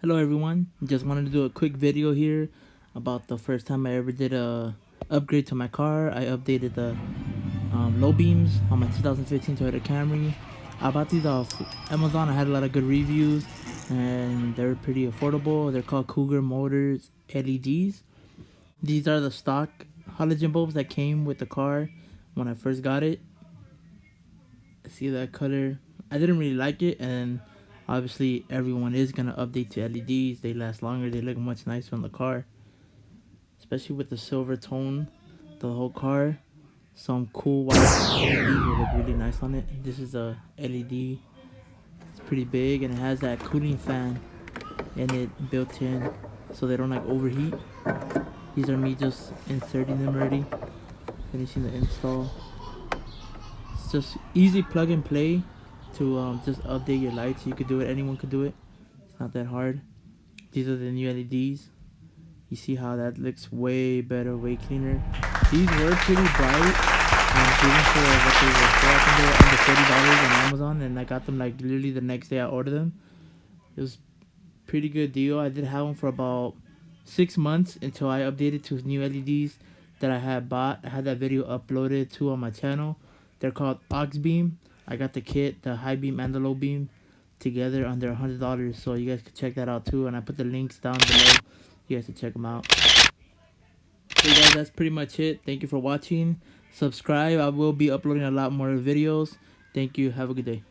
Hello everyone, just wanted to do a quick video here about the first time I ever did a upgrade to my car. I updated the low beams on my 2015 Toyota Camry. I bought these off Amazon. I had a lot of good reviews and they're pretty affordable. They're called Cougar Motors LEDs. These are the stock halogen bulbs that came with the car when I first got it. See that color? I didn't really like it, and obviously everyone is gonna update to LEDs. They last longer, they look much nicer on the car, especially with the silver tone, the whole car. Some cool white LEDs will look really nice on it. This is a LED. It's pretty big and it has that cooling fan in it built in, so they don't like overheat. These are me just inserting them already, finishing the install. It's just easy plug and play to just update your lights. You could do it. Anyone could do it. It's not that hard. These are the new LEDs. You see how that looks way better, way cleaner. These were pretty bright. Even for what they were for, I think they were under $40 on Amazon, and I got them like literally the next day I ordered them. It was pretty good deal. I did have them for about 6 months until I updated to new LEDs that I had bought. I had that video uploaded too on my channel. They're called Ox Beam. I got the kit, the high beam and the low beam together under $100, so you guys can check that out too. And I put the links down below. You guys can check them out. So guys, that's pretty much it. Thank you for watching. Subscribe. I will be uploading a lot more videos. Thank you. Have a good day.